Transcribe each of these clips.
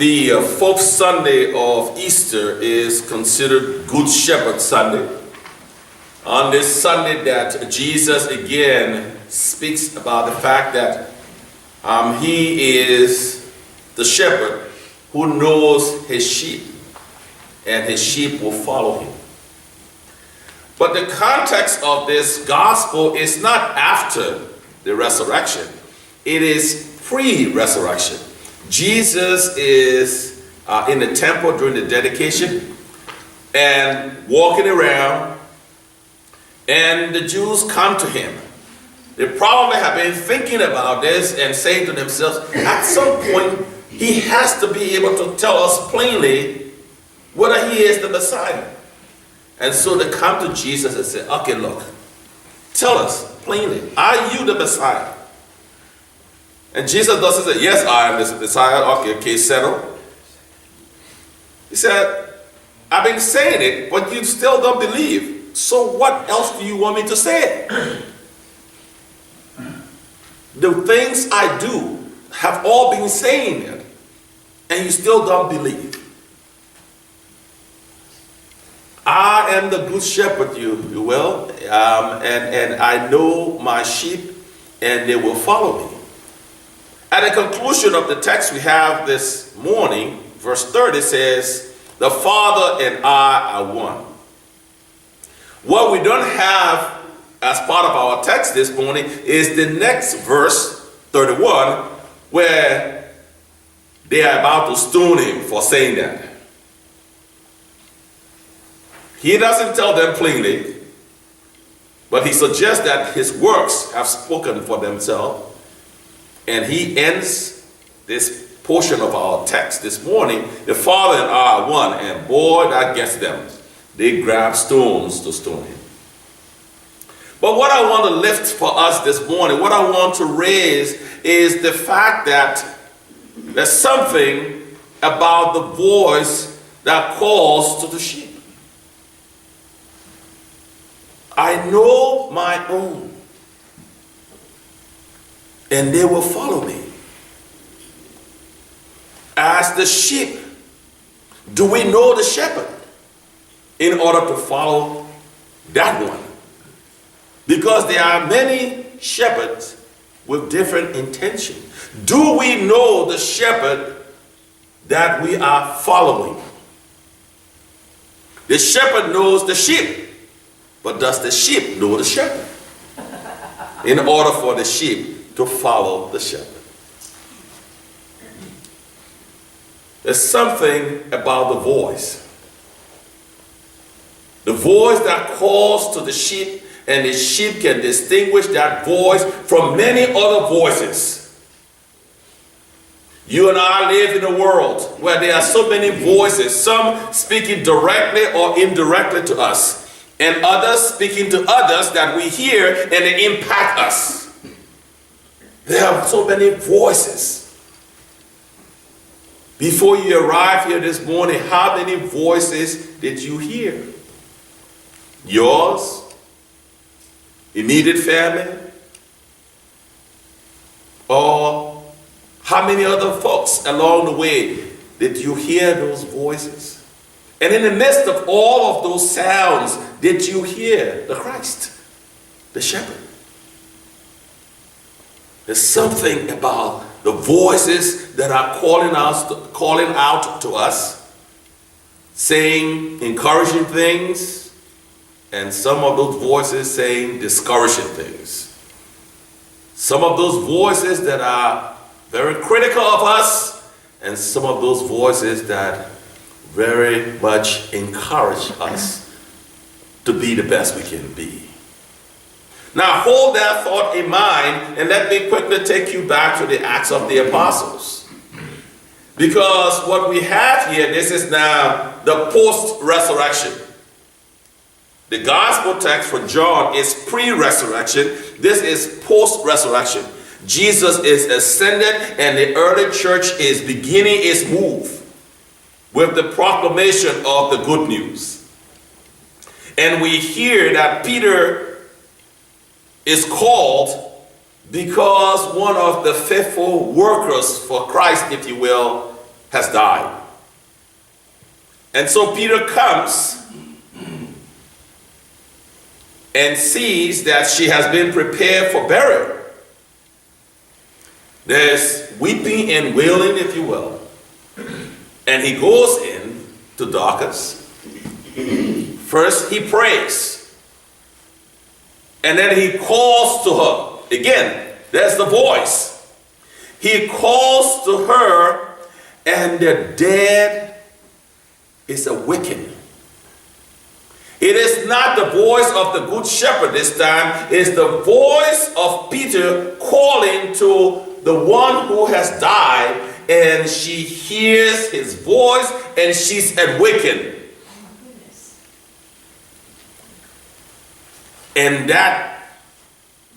The fourth Sunday of Easter is considered Good Shepherd Sunday. On this Sunday that Jesus again speaks about the fact that he is the shepherd who knows his sheep, and his sheep will follow him. But the context of this gospel is not after the resurrection. It is pre-resurrection. Jesus is in the temple during the dedication and walking around, and the Jews come to him. They probably have been thinking about this and saying to themselves, at some point he has to be able to tell us plainly whether he is the Messiah. And so they come to Jesus and say, okay, look, tell us plainly, are you the Messiah? And Jesus doesn't say, yes, I am the Messiah. Okay, case settled. He said, I've been saying it, but you still don't believe. So what else do you want me to say? The things I do have all been saying it, and you still don't believe. I am the good shepherd, you will, and I know my sheep, and they will follow me. At the conclusion of the text we have this morning, verse 30 says, the Father and I are one. What we don't have as part of our text this morning is the next verse, 31, where they are about to stone him for saying that. He doesn't tell them plainly, but he suggests that his works have spoken for themselves. And he ends this portion of our text this morning, the Father and I are one, and boy, that gets them. They grab stones to stone him. But what I want to lift for us this morning, what I want to raise is the fact that there's something about the voice that calls to the sheep. I know my own, and they will follow me. As the sheep, do we know the shepherd in order to follow that one? Because there are many shepherds with different intentions. Do we know the shepherd that we are following? The shepherd knows the sheep, but does the sheep know the shepherd? In order for the sheep to follow the shepherd. There's something about the voice. The voice that calls to the sheep, and the sheep can distinguish that voice from many other voices. You and I live in a world where there are so many voices, some speaking directly or indirectly to us, and others speaking to others that we hear and they impact us. There are so many voices. Before you arrived here this morning, how many voices did you hear? Yours? Immediate family? Or how many other folks along the way did you hear those voices? And in the midst of all of those sounds, did you hear the Christ, the shepherd? There's something about the voices that are calling out to us, saying encouraging things, and some of those voices saying discouraging things. Some of those voices that are very critical of us, and some of those voices that very much encourage us to be the best we can be. Now hold that thought in mind, and let me quickly take you back to the Acts of the Apostles. Because what we have here, this is now the post-resurrection. The gospel text for John is pre-resurrection. This is post-resurrection. Jesus is ascended, and the early church is beginning its move with the proclamation of the good news. And we hear that Peter is called because one of the faithful workers for Christ, if you will, has died. And so Peter comes and sees that she has been prepared for burial. There's weeping and wailing, if you will. And he goes in to Dorcas. First he prays. And then he calls to her. Again, there's the voice. He calls to her, and the dead is awakened. It is not the voice of the good shepherd this time. It's the voice of Peter calling to the one who has died, and she hears his voice and she's awakened. And that,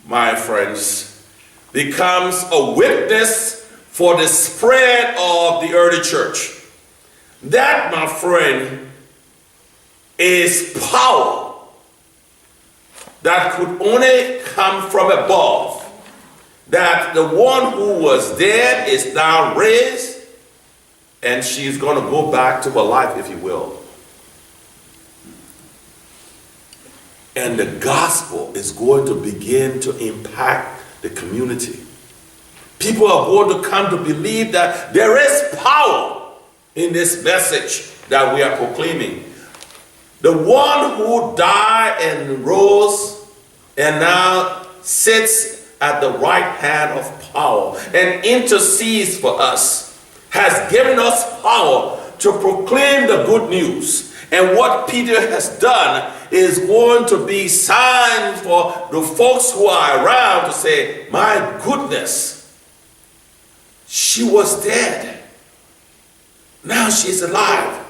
my friends, becomes a witness for the spread of the early church. That, my friend, is power that could only come from above. That the one who was dead is now raised, and she's going to go back to her life, if you will. And the gospel is going to begin to impact the community. People are going to come to believe that there is power in this message that we are proclaiming. The one who died and rose and now sits at the right hand of power and intercedes for us has given us power to proclaim the good news. And what Peter has done is going to be sign for the folks who are around to say, my goodness, she was dead. Now she's alive.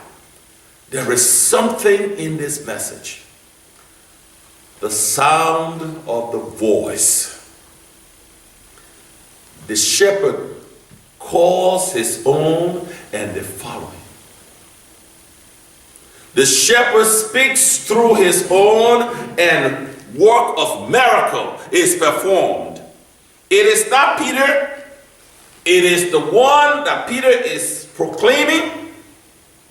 There is something in this message. The sound of the voice. The shepherd calls his own and they follow him. The shepherd speaks through his own and work of miracle is performed. It is not Peter. It is the one that Peter is proclaiming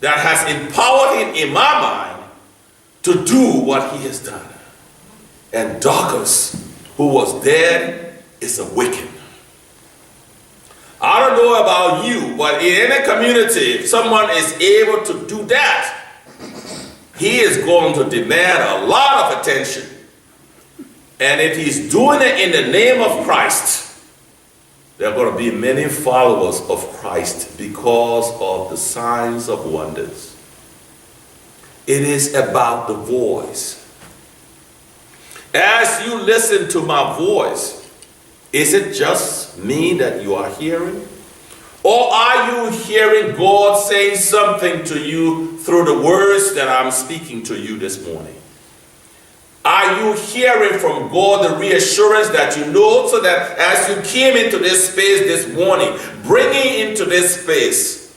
that has empowered him in my mind to do what he has done. And Dorcas, who was dead, is awakened. I don't know about you, but in any community, if someone is able to do that, he is going to demand a lot of attention. And if he's doing it in the name of Christ, there are going to be many followers of Christ because of the signs of wonders. It is about the voice. As you listen to my voice, is it just me that you are hearing? Or are you hearing God saying something to you through the words that I'm speaking to you this morning? Are you hearing from God the reassurance that you know, so that as you came into this space this morning, bringing into this space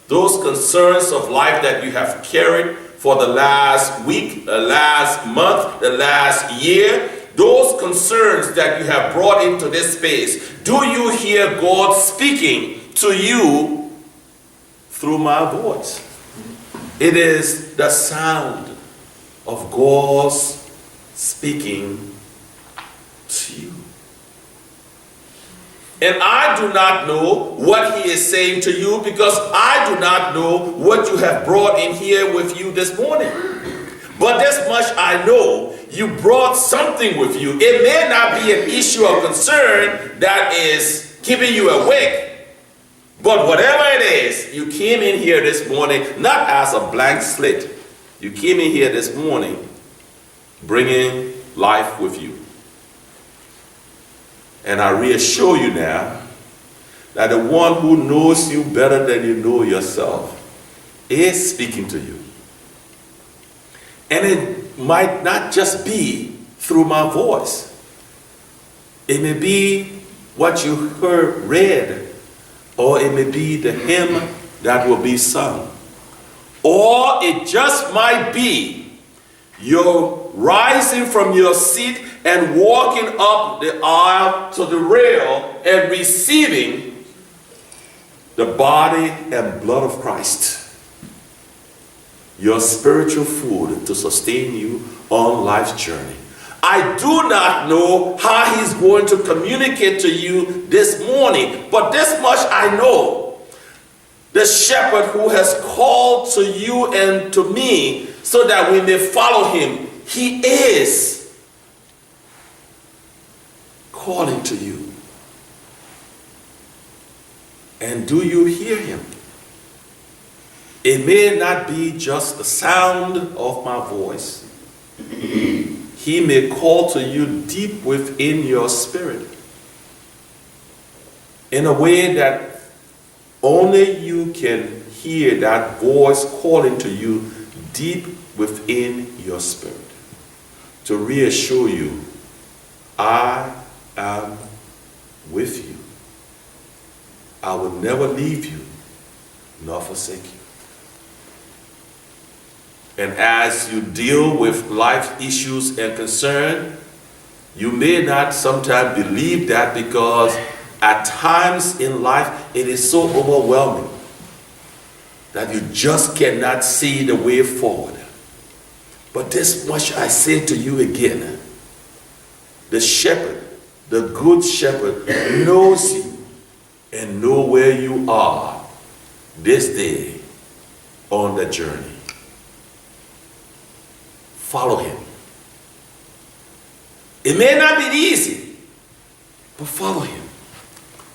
those concerns of life that you have carried for the last week, the last month, the last year, those concerns that you have brought into this space, do you hear God speaking to you through my voice? It is the sound of God's speaking to you. And I do not know what he is saying to you because I do not know what you have brought in here with you this morning. But this much I know, you brought something with you. It may not be an issue of concern that is keeping you awake, but whatever it is, you came in here this morning not as a blank slate. You came in here this morning bringing life with you. And I reassure you now that the one who knows you better than you know yourself is speaking to you. And it might not just be through my voice. It may be what you heard read, or it may be the hymn that will be sung. Or it just might be your rising from your seat and walking up the aisle to the rail and receiving the body and blood of Christ, your spiritual food to sustain you on life's journey. I do not know how he's going to communicate to you this morning, but this much I know. The shepherd who has called to you and to me so that we may follow him, he is calling to you. And do you hear him? It may not be just the sound of my voice. He may call to you deep within your spirit in a way that only you can hear that voice calling to you deep within your spirit to reassure you, I am with you. I will never leave you nor forsake you. And as you deal with life issues and concern, you may not sometimes believe that because at times in life it is so overwhelming that you just cannot see the way forward. But this much I say to you again, the shepherd, the good shepherd knows you and knows where you are this day on the journey. Follow him. It may not be easy, but follow him.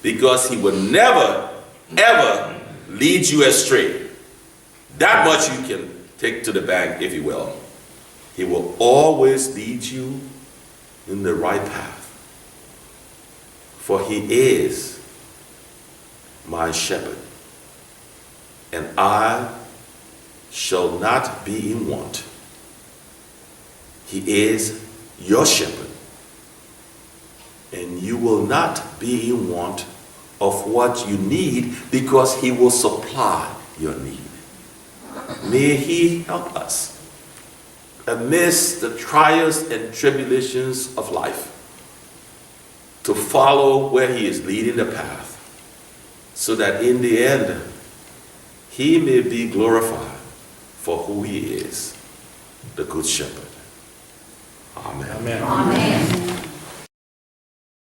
Because he will never, ever lead you astray. That much you can take to the bank, if you will. He will always lead you in the right path. For he is my shepherd, and I shall not be in want. He is your shepherd, and you will not be in want of what you need because he will supply your need. May he help us amidst the trials and tribulations of life to follow where he is leading the path, so that in the end he may be glorified for who he is, the good shepherd. Amen. Amen. Amen.